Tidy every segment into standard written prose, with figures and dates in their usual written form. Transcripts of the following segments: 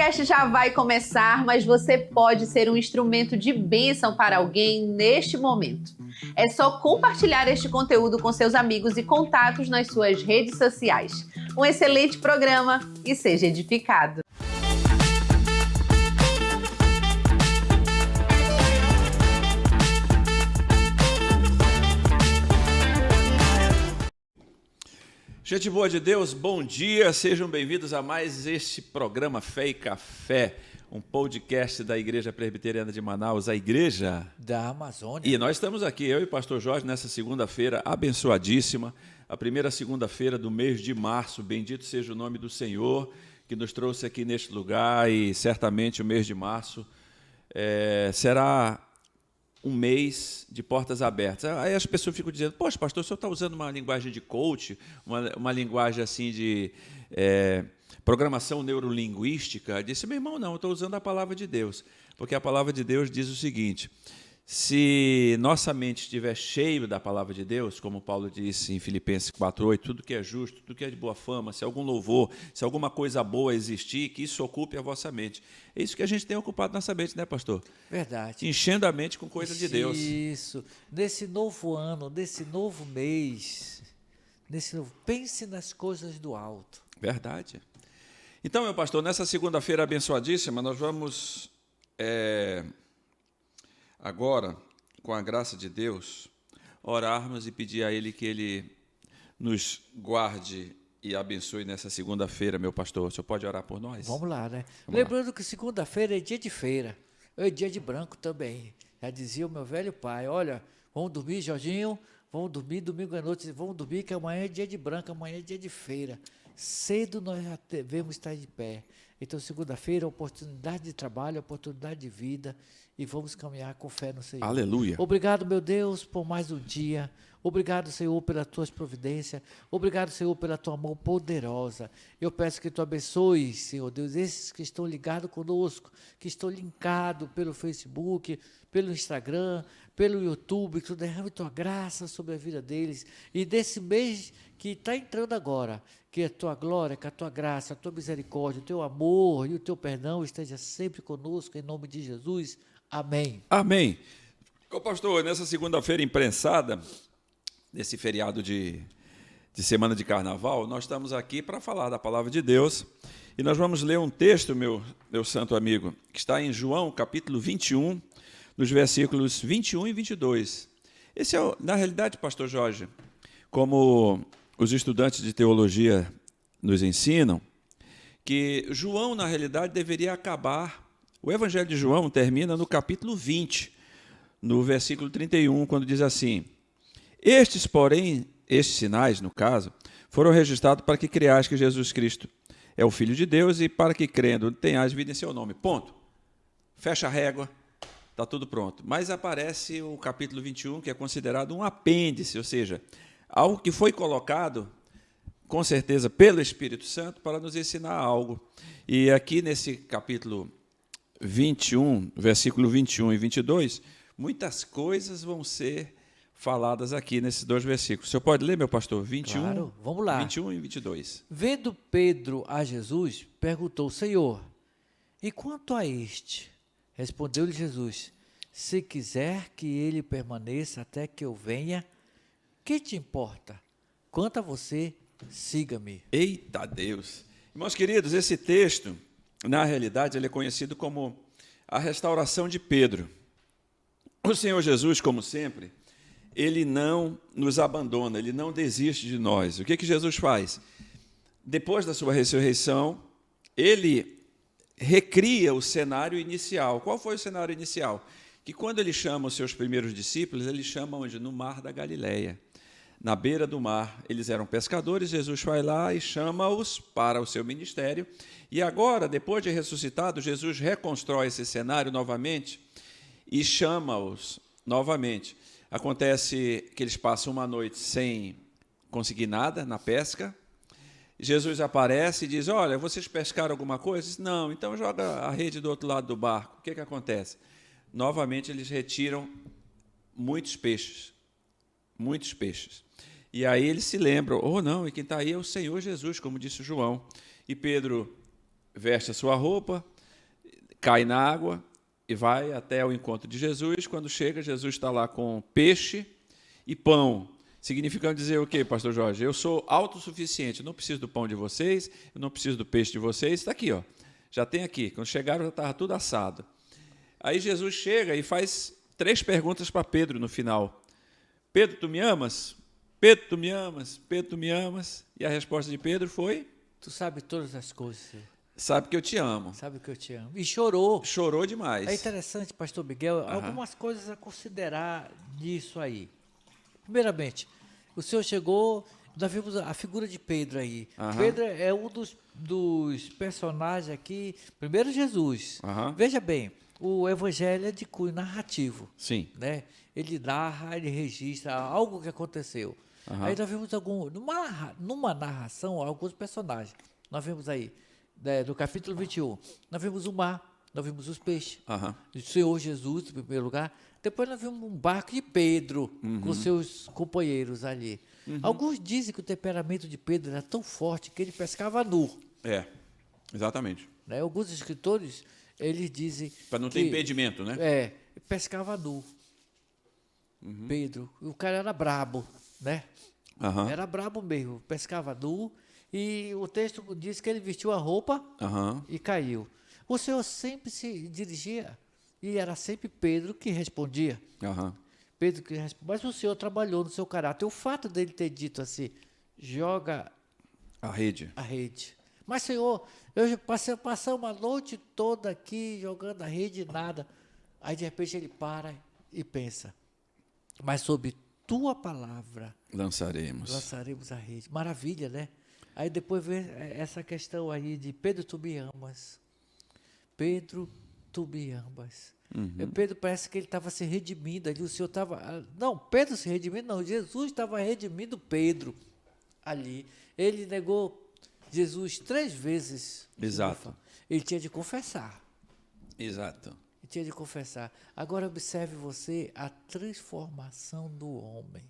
podcast já vai começar, mas você pode ser um instrumento de bênção para alguém neste momento. É só compartilhar este conteúdo com seus amigos e contatos nas suas redes sociais. Um excelente programa e seja edificado. Gente boa de Deus, bom dia, sejam bem-vindos a mais este programa Fé e Café, um podcast da Igreja Presbiteriana de Manaus, a Igreja da Amazônia. E nós estamos aqui, eu e o pastor Jorge, nessa segunda-feira abençoadíssima, a primeira segunda-feira do mês de março, bendito seja o nome do Senhor, que nos trouxe aqui neste lugar, e certamente o mês de março será um mês de portas abertas. Aí as pessoas ficam dizendo, poxa, pastor, o senhor está usando uma linguagem de coach, uma linguagem assim de programação neurolinguística? Eu disse, meu irmão, não, eu estou usando a palavra de Deus, porque a palavra de Deus diz o seguinte, se nossa mente estiver cheia da palavra de Deus, como Paulo disse em Filipenses 4:8, tudo que é justo, tudo que é de boa fama, se algum louvor, se alguma coisa boa existir, que isso ocupe a vossa mente. É isso que a gente tem ocupado nossa mente, né, pastor? Verdade. Enchendo a mente com coisa de Deus. Isso. Nesse novo ano, nesse novo mês, pense nas coisas do alto. Verdade. Então, meu pastor, nessa segunda-feira abençoadíssima, nós vamos agora, com a graça de Deus, orarmos e pedir a Ele que Ele nos guarde e abençoe nessa segunda-feira, meu pastor. O senhor pode orar por nós? Vamos lá, né? Vamos Lembrando que segunda-feira é dia de feira, é dia de branco também. Já dizia o meu velho pai, olha, vamos dormir, Jorginho, vamos dormir, domingo à noite, vamos dormir, que amanhã é dia de branco, amanhã é dia de feira. Cedo nós já devemos estar de pé. Então, segunda-feira, oportunidade de trabalho, oportunidade de vida, e vamos caminhar com fé no Senhor. Aleluia. Obrigado, meu Deus, por mais um dia. Obrigado, Senhor, pelas tuas providências. Obrigado, Senhor, pela tua mão poderosa. Eu peço que tu abençoe, Senhor Deus, esses que estão ligados conosco, que estão linkados pelo Facebook, pelo Instagram, pelo YouTube, que tu derrame tua graça sobre a vida deles. E desse mês que está entrando agora, que a tua glória, que a tua graça, a tua misericórdia, o teu amor e o teu perdão esteja sempre conosco, em nome de Jesus. Amém. Amém. Ô, pastor, nessa segunda-feira imprensada, nesse feriado de semana de carnaval, nós estamos aqui para falar da palavra de Deus, e nós vamos ler um texto, meu santo amigo, que está em João, capítulo 21, nos versículos 21 e 22. Esse é, na realidade, pastor Jorge, como os estudantes de teologia nos ensinam, que João, na realidade, deveria acabar. O Evangelho de João termina no capítulo 20, no versículo 31, quando diz assim, estes sinais, no caso, foram registrados para que creais que Jesus Cristo é o Filho de Deus e para que, crendo, tenhais vida em seu nome. Ponto. Fecha a régua, está tudo pronto. Mas aparece o capítulo 21, que é considerado um apêndice, ou seja, algo que foi colocado, com certeza, pelo Espírito Santo para nos ensinar algo. E aqui nesse capítulo 21, versículo 21 e 22, muitas coisas vão ser faladas aqui nesses dois versículos. O senhor pode ler, meu pastor? 21, claro, vamos lá. 21 e 22. Vendo Pedro a Jesus, perguntou, Senhor, e quanto a este? Respondeu-lhe Jesus, se quiser que ele permaneça até que eu venha, que te importa? Quanto a você, siga-me. Eita Deus! Irmãos queridos, esse texto, na realidade, ele é conhecido como a restauração de Pedro. O Senhor Jesus, como sempre, ele não nos abandona, ele não desiste de nós. O que Jesus faz? Depois da sua ressurreição, ele recria o cenário inicial. Qual foi o cenário inicial? Que quando ele chama os seus primeiros discípulos, ele chama onde? No mar da Galileia. Na beira do mar, eles eram pescadores, Jesus vai lá e chama-os para o seu ministério. E agora, depois de ressuscitado, Jesus reconstrói esse cenário novamente e chama-os novamente. Acontece que eles passam uma noite sem conseguir nada na pesca. Jesus aparece e diz, olha, vocês pescaram alguma coisa? Diz, não, então joga a rede do outro lado do barco. O que acontece? Novamente eles retiram muitos peixes. Muitos peixes. E aí eles se lembram, não, e quem está aí é o Senhor Jesus, como disse João. E Pedro veste a sua roupa, cai na água e vai até o encontro de Jesus. Quando chega, Jesus está lá com peixe e pão. Significando dizer o quê, pastor Jorge? Eu sou autossuficiente, eu não preciso do pão de vocês, eu não preciso do peixe de vocês, está aqui, ó. Já tem aqui. Quando chegaram, já estava tudo assado. Aí Jesus chega e faz 3 perguntas para Pedro no final. Pedro, tu me amas? Pedro, tu me amas? Pedro, tu me amas? E a resposta de Pedro foi? Tu sabe todas as coisas, Senhor. Sabe que eu te amo. Sabe que eu te amo. E chorou. Chorou demais. É interessante, pastor Miguel, algumas coisas a considerar nisso aí. Primeiramente, o Senhor chegou, nós vimos a figura de Pedro aí. Pedro é um dos personagens aqui, primeiro Jesus. Veja bem, o evangelho é de cunho narrativo. Sim. Né? Ele narra, ele registra algo que aconteceu. Aí nós vimos numa narração, alguns personagens. Nós vimos aí, no capítulo 21, nós vimos o mar, nós vimos os peixes, o Senhor Jesus, em primeiro lugar. Depois nós vimos um barco de Pedro, com seus companheiros ali. Alguns dizem que o temperamento de Pedro era tão forte que ele pescava nu. É, exatamente. Né? Alguns escritores, eles dizem... Para não ter impedimento, né? Pescava nu. Pedro, o cara era brabo, né? Era brabo mesmo, pescava nu, e o texto diz que ele vestiu a roupa e caiu. O Senhor sempre se dirigia, e era sempre Pedro que respondia. Pedro que respondia, mas o Senhor trabalhou no seu caráter. O fato dele ter dito assim, joga a rede. Mas, Senhor, eu passei uma noite toda aqui jogando a rede e nada. Aí, de repente, ele para e pensa, mas sob tua palavra lançaremos a rede. Maravilha, né? Aí depois vem essa questão aí de Pedro, tu me amas. Pedro, tu me amas. Pedro parece que ele estava se redimindo ali. O Senhor estava... Não, Pedro se redimindo, não. Jesus estava redimindo Pedro ali. Ele negou Jesus 3 vezes. Exato. Ele tinha de confessar. Exato. Ele tinha de confessar. Agora observe você a transformação do homem.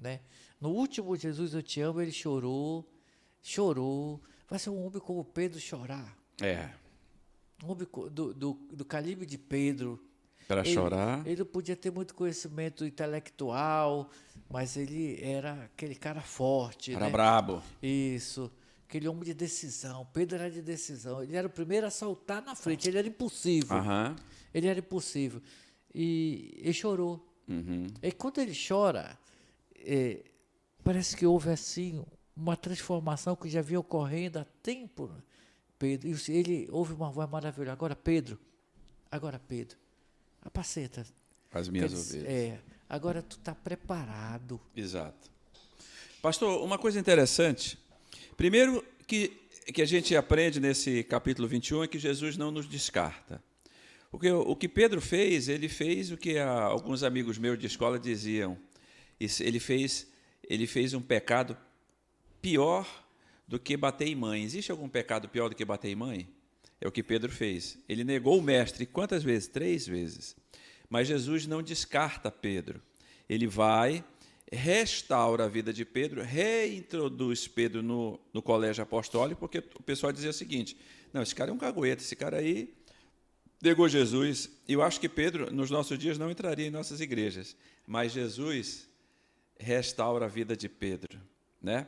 Né? No último Jesus, eu te amo, ele chorou. Vai ser um homem como Pedro chorar. Um homem do calibre de Pedro. Para chorar. Ele não podia ter muito conhecimento intelectual, mas ele era aquele cara forte. Era né? brabo. Isso. Aquele homem de decisão. Pedro era de decisão. Ele era o primeiro a saltar na frente. Ele era impossível. Ele era impossível. E ele chorou. E quando ele chora, parece que houve assim uma transformação que já vinha ocorrendo há tempo. Pedro, ele ouve uma voz maravilhosa. Agora, Pedro, apacenta as minhas ovelhas. Agora tu está preparado. Exato. Pastor, uma coisa interessante. Primeiro que a gente aprende nesse capítulo 21 é que Jesus não nos descarta. Porque o que Pedro fez, ele fez o que alguns amigos meus de escola diziam. Ele fez um pecado pior do que bater em mãe. Existe algum pecado pior do que bater em mãe? É o que Pedro fez. Ele negou o mestre. Quantas vezes? 3 vezes. Mas Jesus não descarta Pedro. Ele vai, restaura a vida de Pedro, reintroduz Pedro no colégio apostólico, porque o pessoal dizia o seguinte, não, esse cara é um cagueta, esse cara aí negou Jesus. E eu acho que Pedro, nos nossos dias, não entraria em nossas igrejas. Mas Jesus restaura a vida de Pedro, né?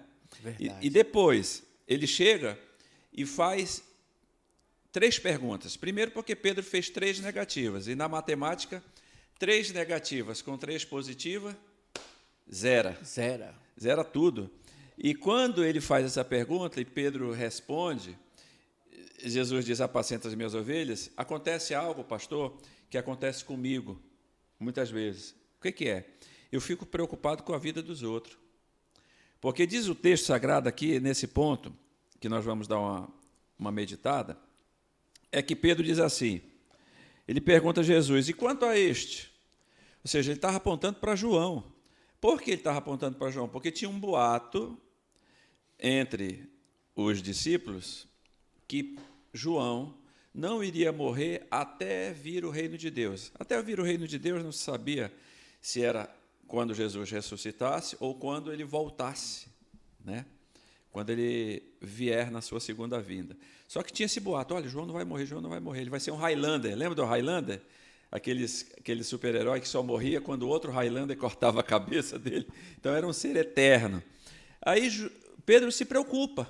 E depois, ele chega e faz 3 perguntas. Primeiro, porque Pedro fez 3 negativas. E na matemática, 3 negativas com 3 positivas, zera tudo. E quando ele faz essa pergunta e Pedro responde, Jesus diz, apacenta as minhas ovelhas, acontece algo, pastor, que acontece comigo, muitas vezes. O que é? Eu fico preocupado com a vida dos outros. Porque diz o texto sagrado aqui, nesse ponto, que nós vamos dar uma meditada, é que Pedro diz assim, ele pergunta a Jesus, e quanto a este? Ou seja, ele estava apontando para João. Por que ele estava apontando para João? Porque tinha um boato entre os discípulos que João não iria morrer até vir o reino de Deus. Até vir o reino de Deus não se sabia se era quando Jesus ressuscitasse ou quando ele voltasse, né? quando ele vier na sua segunda vinda. Só que tinha esse boato, olha, João não vai morrer, João não vai morrer, ele vai ser um Highlander. Lembra do Highlander? Aquele super-herói que só morria quando o outro Highlander cortava a cabeça dele. Então era um ser eterno. Aí Pedro se preocupa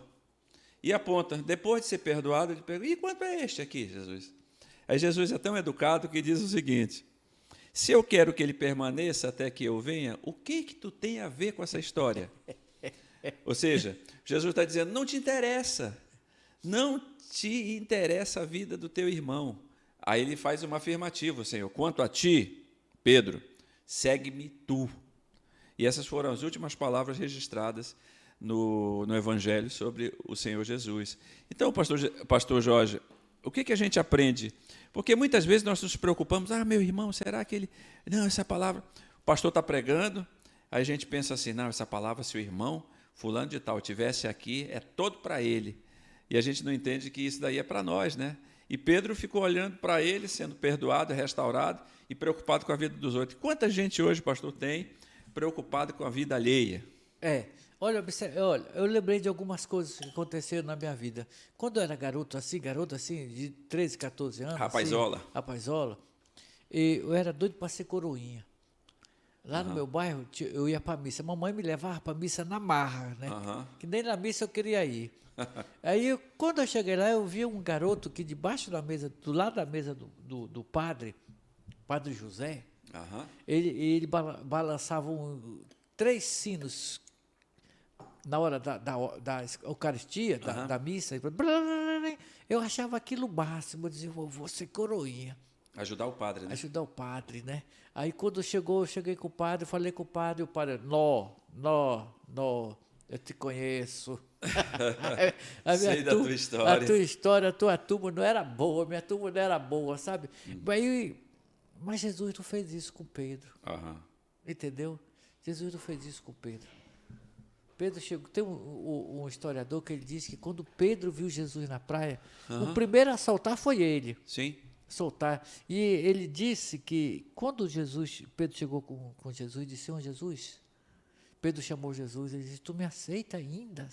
e aponta, depois de ser perdoado, ele pergunta, e quanto é este aqui, Jesus? Aí Jesus é tão educado que diz o seguinte, se eu quero que ele permaneça até que eu venha, o que tu tem a ver com essa história? Ou seja, Jesus está dizendo, não te interessa a vida do teu irmão. Aí ele faz uma afirmativa, Senhor, quanto a ti, Pedro, segue-me tu. E essas foram as últimas palavras registradas no Evangelho sobre o Senhor Jesus. Então, pastor Jorge, o que a gente aprende? Porque muitas vezes nós nos preocupamos, meu irmão, será que ele... Não, essa palavra... O pastor está pregando, aí a gente pensa assim, não, essa palavra, se o irmão fulano de tal tivesse aqui, é todo para ele. E a gente não entende que isso daí é para nós, né? E Pedro ficou olhando para ele, sendo perdoado, restaurado e preocupado com a vida dos outros. Quanta gente hoje, pastor, tem preocupado com a vida alheia? Olha, eu lembrei de algumas coisas que aconteceram na minha vida. Quando eu era garoto assim, de 13, 14 anos. Rapazola. Eu era doido para ser coroinha. Lá no meu bairro, eu ia para a missa. Mamãe me levava para a missa na marra, né? Que nem na missa eu queria ir. Aí, quando eu cheguei lá, eu vi um garoto que debaixo da mesa, do lado da mesa do padre José, ele balançava 3 sinos na hora da Eucaristia, da missa. Eu achava aquilo máximo, eu dizia, vou ser coroinha. Ajudar o padre, né? Ajudar o padre, né? Aí quando eu cheguei com o padre, falei com o padre, nó, eu te conheço. Sei da tua história. A tua história, a tua turma não era boa, minha turma não era boa, sabe? Mas Jesus não fez isso com Pedro. Entendeu? Jesus não fez isso com Pedro. Pedro chegou. Tem um historiador que ele diz que quando Pedro viu Jesus na praia, o primeiro a saltar foi ele. Sim. Soltar. E ele disse que quando Pedro chegou com Jesus e disse, Senhor Jesus, Pedro chamou Jesus e disse, tu me aceita ainda?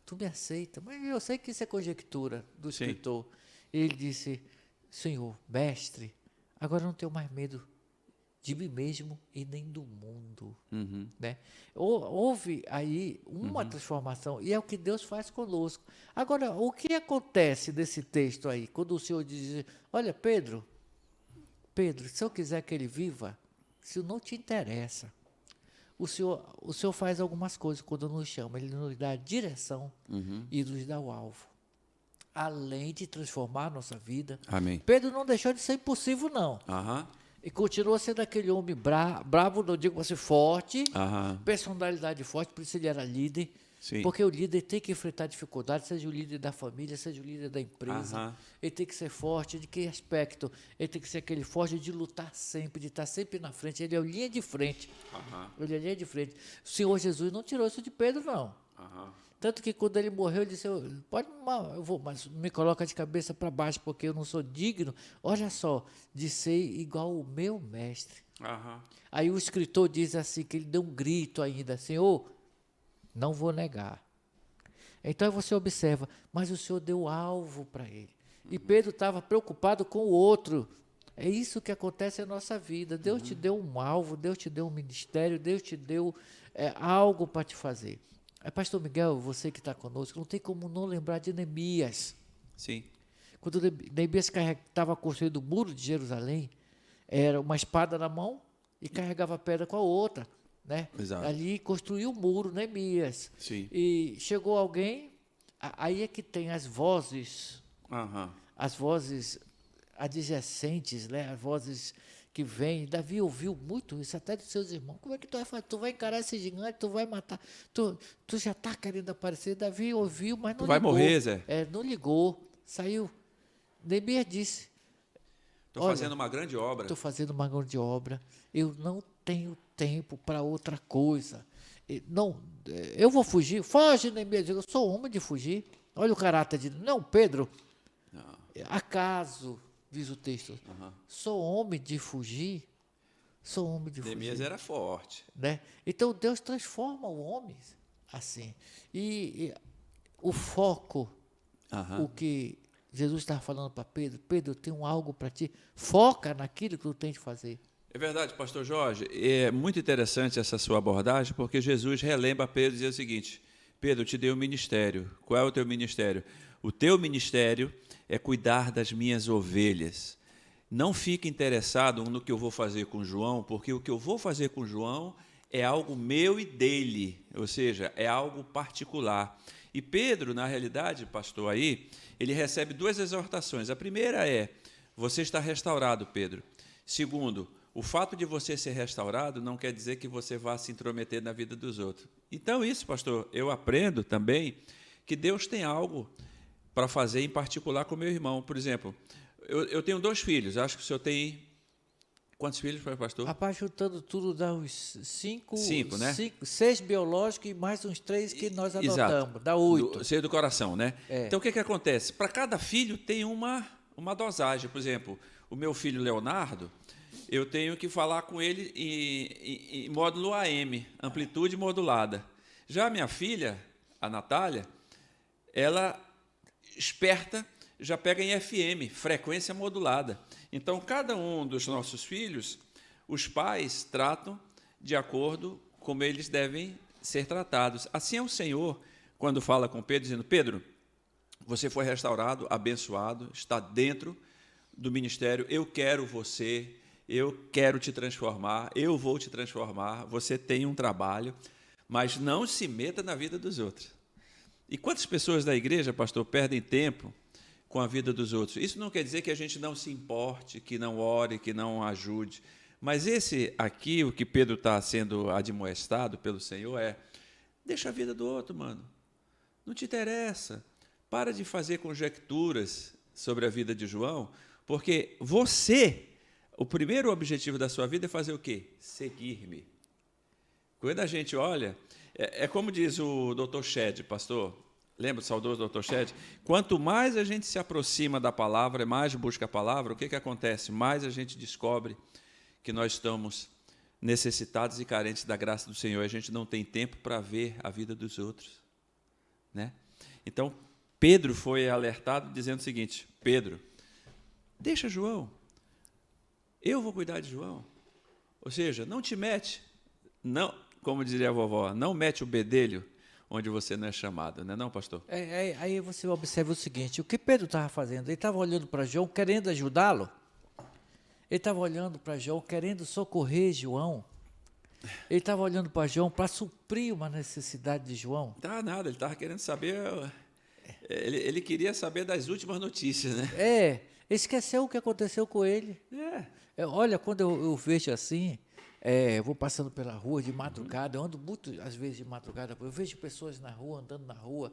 Tu me aceita? Mas eu sei que isso é conjectura do escritor. Ele disse, Senhor, mestre, agora eu não tenho mais medo de mim mesmo e nem do mundo. Né? Houve aí uma transformação, e é o que Deus faz conosco. Agora, o que acontece nesse texto aí, quando o Senhor diz, olha, Pedro, se eu quiser que ele viva, isso não te interessa. O Senhor faz algumas coisas quando nos chama, ele nos dá a direção e nos dá o alvo. Além de transformar a nossa vida. Amém. Pedro não deixou de ser impossível, não. E continua sendo aquele homem bravo, não digo assim, forte, personalidade forte, por isso ele era líder. Sim. Porque o líder tem que enfrentar dificuldades, seja o líder da família, seja o líder da empresa. Ele tem que ser forte. De que aspecto? Ele tem que ser aquele forte de lutar sempre, de estar sempre na frente. Ele é o linha de frente. Ele é a linha de frente. O Senhor Jesus não tirou isso de Pedro, não. Tanto que quando ele morreu, ele disse, eu vou, mas me coloca de cabeça para baixo, porque eu não sou digno, olha só, de ser igual o meu mestre. Aí o escritor diz assim, que ele deu um grito ainda, Senhor, não vou negar. Então você observa, mas o Senhor deu alvo para ele. E Pedro estava preocupado com o outro. É isso que acontece na nossa vida. Deus te deu um alvo, Deus te deu um ministério, Deus te deu algo para te fazer. Pastor Miguel, você que está conosco, não tem como não lembrar de Neemias. Sim. Quando Neemias estava construindo o muro de Jerusalém, era uma espada na mão e carregava a pedra com a outra. Né? Exato. Ali construiu o muro, Neemias. Sim. E chegou alguém, aí é que tem as vozes adjacentes, né? As vozes que vêm. Davi ouviu muito isso até dos seus irmãos. Como é que tu vai fazer? Tu vai encarar esse gigante, tu vai matar. Tu já está querendo aparecer. Davi ouviu, mas não ligou. Tu vai morrer, Zé. Não ligou, saiu. Neemias disse, estou fazendo uma grande obra. Estou fazendo uma grande obra. Eu não tenho tempo para outra coisa. Não, eu vou fugir. Foge, Neemias. Eu sou homem de fugir. Olha o caráter de... Não, Pedro. Não. Acaso, diz o texto, sou homem de fugir. Sou homem de fugir. Neemias era forte. Né? Então, Deus transforma o homem. assim. E o foco, Aham. o que Jesus estava falando para Pedro, Pedro, eu tenho algo para ti, foca naquilo que tu tens de fazer. É verdade, pastor Jorge. É muito interessante essa sua abordagem, porque Jesus relembra a Pedro e diz o seguinte: Pedro, eu te dei um ministério. Qual é o teu ministério? O teu ministério é cuidar das minhas ovelhas. Não fique interessado no que eu vou fazer com João, porque o que eu vou fazer com João é algo meu e dele, ou seja, é algo particular. E Pedro, na realidade, pastor, aí, ele recebe duas exortações. A primeira é: você está restaurado, Pedro. Segundo, o fato de você ser restaurado não quer dizer que você vá se intrometer na vida dos outros. Então, isso, pastor, eu aprendo também que Deus tem algo para fazer em particular com meu irmão. Por exemplo, eu tenho 2 filhos, acho que o senhor tem... Quantos filhos, pastor? Rapaz, juntando tudo dá uns 5, né? 6 biológicos e mais uns 3 que nós Exato. adotamos, dá 8. Seio do coração, né? É. Então, o que acontece? Para cada filho tem uma dosagem. Por exemplo, o meu filho Leonardo, eu tenho que falar com ele em módulo AM, amplitude modulada. Já a minha filha, a Natália, ela, esperta, já pega em FM, frequência modulada. Então, cada um dos nossos filhos, os pais tratam de acordo como eles devem ser tratados. Assim é o Senhor, quando fala com Pedro, dizendo: Pedro, você foi restaurado, abençoado, está dentro do ministério, eu quero você, eu quero te transformar, eu vou te transformar, você tem um trabalho, mas não se meta na vida dos outros. E quantas pessoas da igreja, pastor, perdem tempo com a vida dos outros? Isso não quer dizer que a gente não se importe, que não ore, que não ajude. Mas esse aqui, o que Pedro está sendo admoestado pelo Senhor é: deixa a vida do outro, mano. Não te interessa. Para de fazer conjecturas sobre a vida de João, porque você, o primeiro objetivo da sua vida é fazer o quê? Seguir-me. Quando a gente olha, é como diz o Dr. Shedd, pastor, lembra do saudoso Dr. Shedd? Quanto mais a gente se aproxima da palavra, mais busca a palavra, o que acontece? Mais a gente descobre que nós estamos necessitados e carentes da graça do Senhor. A gente não tem tempo para ver a vida dos outros, né? Então, Pedro foi alertado dizendo o seguinte: Pedro, deixa João, eu vou cuidar de João. Ou seja, não te mete, não, como diria a vovó, não mete o bedelho onde você não é chamado, não é não, pastor? Aí você observa o seguinte: o que Pedro estava fazendo? Ele estava olhando para João, querendo ajudá-lo. Ele estava olhando para João, querendo socorrer João. Ele estava olhando para João para suprir uma necessidade de João. Tá nada, ele estava querendo saber, ele queria saber das últimas notícias, né? Esqueceu o que aconteceu com ele. Olha, quando eu vejo assim, eu vou passando pela rua de madrugada, eu ando muito, às vezes, de madrugada, eu vejo pessoas na rua, andando na rua,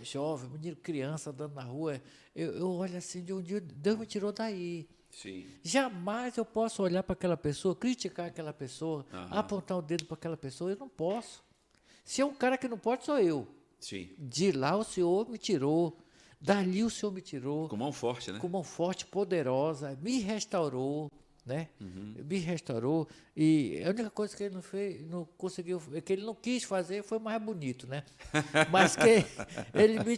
jovem, menino, criança andando na rua, eu olho assim, de onde Deus me tirou daí. Sim. Jamais eu posso olhar para aquela pessoa, criticar aquela pessoa, apontar o dedo para aquela pessoa, eu não posso. Se é um cara que não pode, sou eu. Sim. De lá o Senhor me tirou, dali o Senhor me tirou. Com mão forte, né? Com mão forte, poderosa, me restaurou, né? Me restaurou, e a única coisa que ele não fez, não conseguiu, que ele não quis fazer foi mais bonito, né? Mas que ele me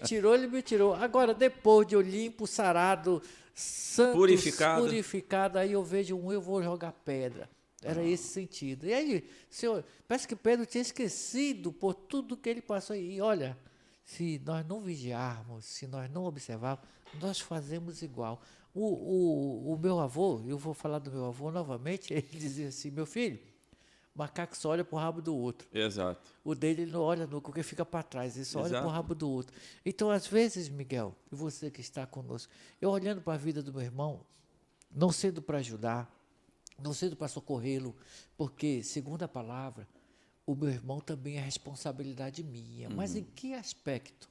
tirou. Agora, depois de eu limpo, sarado, santo, purificado, aí eu vejo eu vou jogar pedra. Era esse sentido. E aí, Senhor, parece que Pedro tinha esquecido por tudo que ele passou. E olha, se nós não vigiarmos, se nós não observarmos, nós fazemos igual. O meu avô, eu vou falar do meu avô novamente, ele dizia assim: meu filho, macaco só olha para o rabo do outro. Exato. O dele ele não olha nunca, porque fica para trás, ele só olha Exato. para o rabo do outro. Então, às vezes, Miguel, e você que está conosco, eu olhando para a vida do meu irmão, não sendo para ajudar, não sendo para socorrê-lo, porque, segundo a palavra, o meu irmão também é responsabilidade minha. Mas em que aspecto?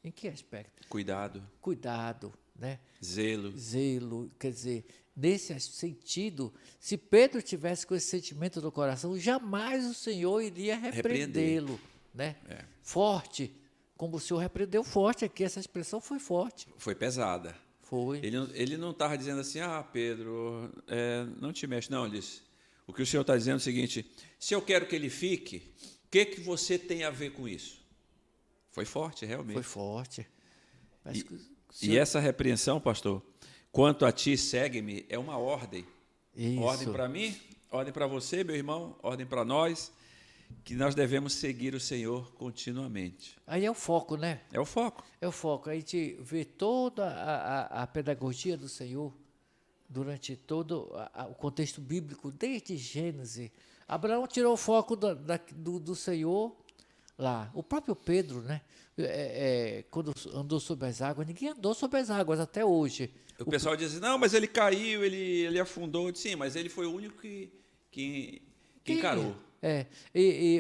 Em que aspecto? Cuidado, né? Zelo, quer dizer, nesse sentido, se Pedro tivesse com esse sentimento no coração, jamais o Senhor iria repreendê-lo, né? Forte, como o Senhor repreendeu forte aqui, essa expressão foi forte. Foi pesada. Foi. Ele não estava dizendo assim: Pedro, não te mexe. Não, ele disse: o que o Senhor está dizendo é o seguinte: se eu quero que ele fique, que você tem a ver com isso? Foi forte, realmente. Foi forte. Parece que o E senhor- essa repreensão, pastor, quanto a ti, segue-me, é uma ordem. Isso. Ordem para mim, ordem para você, meu irmão, ordem para nós, que nós devemos seguir o Senhor continuamente. Aí é o foco, né? É o foco. É o foco. A gente vê toda a pedagogia do Senhor durante todo o contexto bíblico, desde Gênesis. Abraão tirou o foco do Senhor lá. O próprio Pedro, né? Quando andou sobre as águas, ninguém andou sobre as águas até hoje. O pessoal diz, não, mas ele caiu, ele afundou. Eu disse, sim, mas ele foi o único que encarou.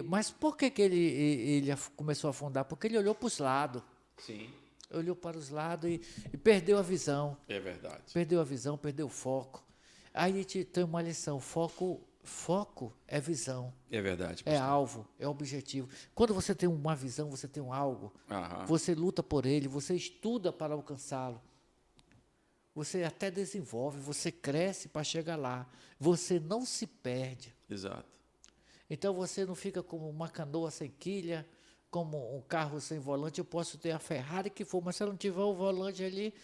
Mas por que ele começou a afundar? Porque ele olhou para os lados. Sim, Olhou para os lados e perdeu a visão. é verdade. Perdeu a visão, perdeu o foco. Aí a gente tem uma lição. Foco é visão, É verdade. é alvo, é objetivo. Quando você tem uma visão, você tem um algo, Aham. você luta por ele, você estuda para alcançá-lo. Você até desenvolve, você cresce para chegar lá. Você não se perde. Exato. Então você não fica como uma canoa sem quilha, como um carro sem volante. Eu posso ter a Ferrari que for, mas se eu não tiver o volante ali,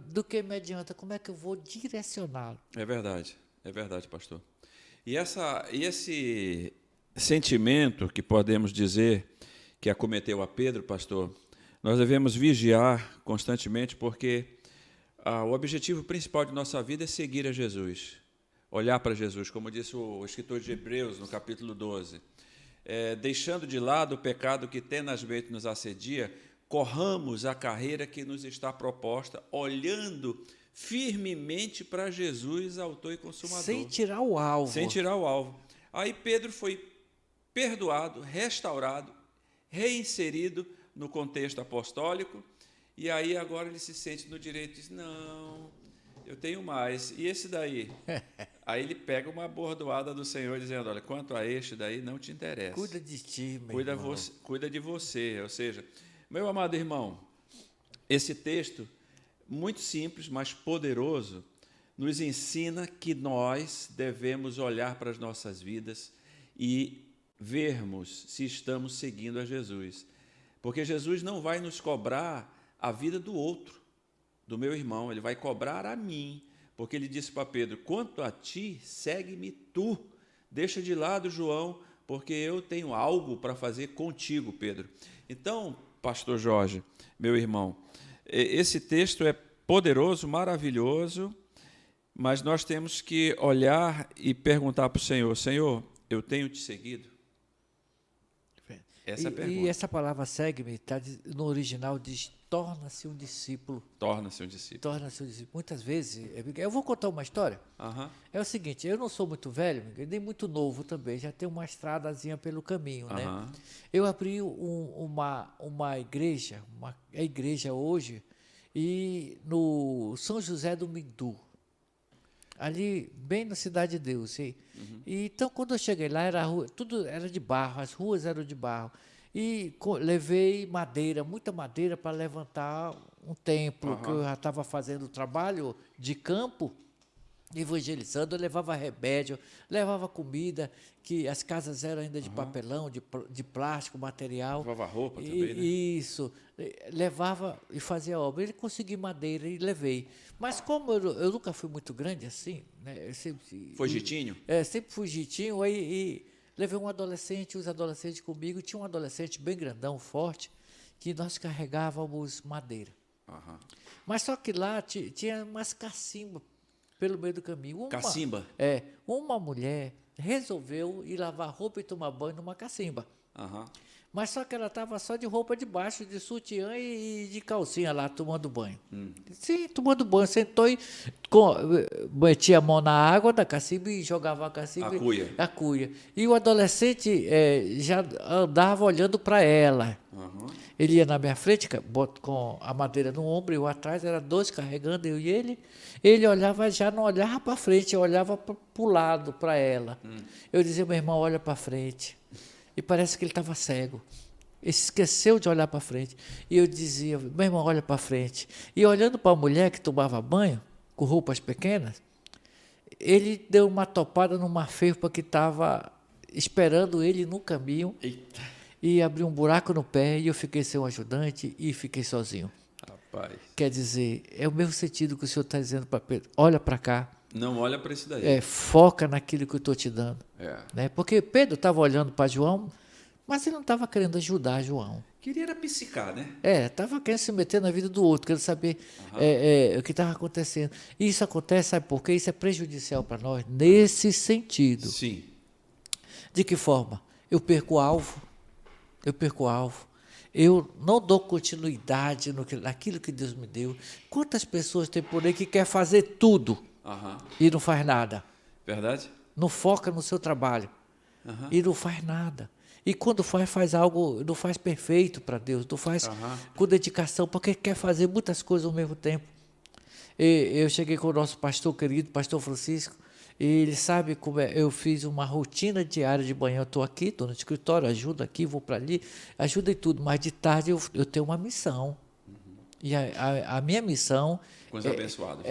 do que me adianta? Como é que eu vou direcioná-lo? É verdade, pastor. E esse sentimento que podemos dizer que acometeu a Pedro, pastor, nós devemos vigiar constantemente, porque o objetivo principal de nossa vida é seguir a Jesus, olhar para Jesus, como disse o escritor de Hebreus, no capítulo 12. Deixando de lado o pecado que tenazmente nos assedia, corramos a carreira que nos está proposta, olhando firmemente para Jesus, autor e consumador. Sem tirar o alvo. Sem tirar o alvo. Aí Pedro foi perdoado, restaurado, reinserido no contexto apostólico, e aí agora ele se sente no direito e diz, não, eu tenho mais. E esse daí? Aí ele pega uma bordoada do Senhor dizendo, olha, quanto a este daí não te interessa. Cuida de ti, meu irmão. Cuida de você. Ou seja, meu amado irmão, esse texto, muito simples, mas poderoso, nos ensina que nós devemos olhar para as nossas vidas e vermos se estamos seguindo a Jesus. Porque Jesus não vai nos cobrar a vida do outro, do meu irmão, ele vai cobrar a mim, porque ele disse para Pedro, quanto a ti, segue-me tu, deixa de lado João, porque eu tenho algo para fazer contigo, Pedro. Então, pastor Jorge, meu irmão, esse texto é poderoso, maravilhoso, mas nós temos que olhar e perguntar para o Senhor, Senhor, eu tenho te seguido? Essa é a pergunta. E essa palavra segue-me, no original diz, torna-se um discípulo. Torna-se um discípulo. Torna-se um discípulo. Muitas vezes, eu vou contar uma história. Aham. É o seguinte, eu não sou muito velho, nem muito novo também, já tenho uma estradazinha pelo caminho, né? Aham. Eu abri uma igreja, a igreja hoje, e no São José do Mindu, ali bem na Cidade de Deus. E então, quando eu cheguei lá, tudo era de barro, as ruas eram de barro. E levei madeira, muita madeira, para levantar um templo, que eu já estava fazendo trabalho de campo, evangelizando. Eu levava remédio, levava comida, que as casas eram ainda de papelão, de plástico, material. Levava roupa também, né? Isso. Levava e fazia obra. Ele consegui madeira e levei. Mas como eu nunca fui muito grande assim, né? Foi jitinho? Sempre fui jitinho, e levei um adolescente, os adolescentes comigo. Tinha um adolescente bem grandão, forte, que nós carregávamos madeira. Aham. Mas só que lá tinha umas cacimbas pelo meio do caminho. Cacimba? Uma mulher resolveu ir lavar roupa e tomar banho numa cacimba. Aham. Mas só que ela estava só de roupa de baixo, de sutiã e de calcinha lá, tomando banho. Sim, tomando banho. Sentou e metia a mão na água da cacimba e jogava a cacimba. A cuia. E o adolescente já andava olhando para ela. Aham. Ele ia na minha frente, com a madeira no ombro, e eu atrás, era dois carregando, eu e ele. Ele olhava, já não olhava para frente, olhava para o lado, para ela. Eu dizia, meu irmão, olha para frente. E parece que ele estava cego. Ele esqueceu de olhar para frente. E eu dizia, meu irmão, olha para frente. E olhando para a mulher que tomava banho, com roupas pequenas, ele deu uma topada numa ferpa que estava esperando ele no caminho. Eita. e abriu um buraco no pé e eu fiquei sem um ajudante e fiquei sozinho. Rapaz, Quer dizer, é o mesmo sentido que o Senhor está dizendo para Pedro, olha para cá, não olha para isso daí. foca naquilo que eu estou te dando. É. Né? Porque Pedro estava olhando para João, mas ele não estava querendo ajudar João. Queria era psicar, né? Estava querendo se meter na vida do outro, querendo saber o que estava acontecendo. E isso acontece, sabe por quê? Isso é prejudicial para nós, nesse sentido. Sim. De que forma? Eu perco o alvo. Eu não dou continuidade naquilo que Deus me deu. Quantas pessoas tem por aí que quer fazer tudo e não faz nada? Verdade? Não foca no seu trabalho e não faz nada. E quando faz algo, não faz perfeito para Deus, não faz com dedicação, porque quer fazer muitas coisas ao mesmo tempo. Eu cheguei com o nosso pastor querido, pastor Francisco, e ele sabe como é. Eu fiz uma rotina diária de manhã, eu estou aqui, estou no escritório, ajudo aqui, vou para ali, ajudo em tudo, mas de tarde eu tenho uma missão. E a minha missão Com os abençoados.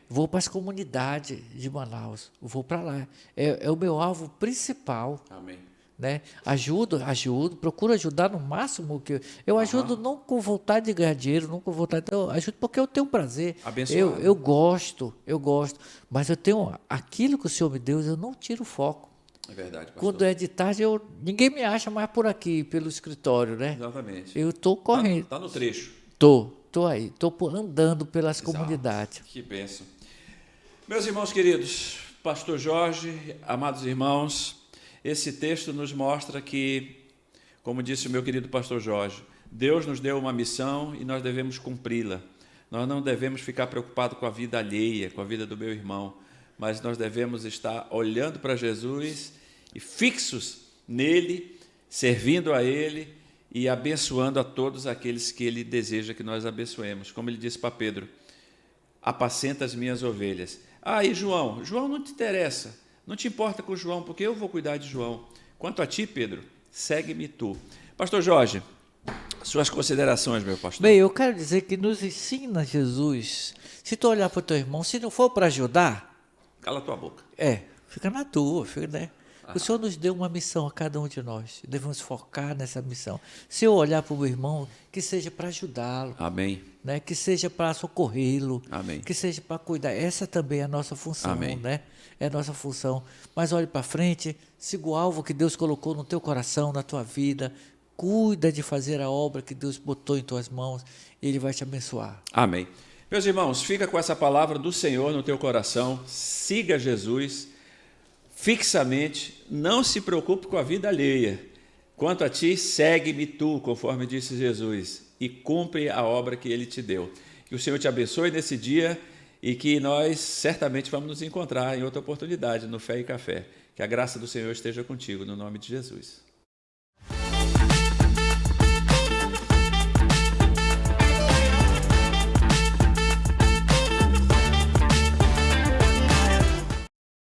vou para as comunidades de Manaus, vou para lá. É o meu alvo principal. Amém. Né? Ajudo, procuro ajudar no máximo que eu ajudo, não com vontade de ganhar dinheiro, não com vontade, eu ajudo porque eu tenho prazer. Abençoado. Eu gosto, mas eu tenho aquilo que o Senhor me deu, eu não tiro o foco. É verdade, pastor. Quando é de tarde, ninguém me acha mais por aqui, pelo escritório, né? Exatamente. Eu estou correndo. Tá no trecho. Tô aí, andando pelas comunidades. Que bênção. Meus irmãos queridos, pastor Jorge, amados irmãos, esse texto nos mostra que, como disse o meu querido pastor Jorge, Deus nos deu uma missão e nós devemos cumpri-la. Nós não devemos ficar preocupados com a vida alheia, com a vida do meu irmão, mas nós devemos estar olhando para Jesus e fixos nele, servindo a ele e abençoando a todos aqueles que ele deseja que nós abençoemos. Como ele disse para Pedro, apacenta as minhas ovelhas. E João não te interessa. Não te importa com João, porque eu vou cuidar de João. Quanto a ti, Pedro, segue-me tu. Pastor Jorge, suas considerações, meu pastor. Bem, eu quero dizer que nos ensina Jesus. Se tu olhar para o teu irmão, se não for para ajudar... Cala tua boca. Fica na tua, né? O Senhor nos deu uma missão a cada um de nós. Devemos focar nessa missão. Se eu olhar para o meu irmão, que seja para ajudá-lo. Amém. Né? Que seja para socorrê-lo. Amém. Que seja para cuidar. Essa também é a nossa função. Amém. Né? É a nossa função. Mas olhe para frente, siga o alvo que Deus colocou no teu coração, na tua vida. Cuida de fazer a obra que Deus botou em tuas mãos. E Ele vai te abençoar. Amém. Meus irmãos, fica com essa palavra do Senhor no teu coração. Siga Jesus fixamente. Não se preocupe com a vida alheia. Quanto a ti, segue-me tu, conforme disse Jesus, e cumpre a obra que Ele te deu. Que o Senhor te abençoe nesse dia e que nós certamente vamos nos encontrar em outra oportunidade no Fé e Café. Que a graça do Senhor esteja contigo, no nome de Jesus.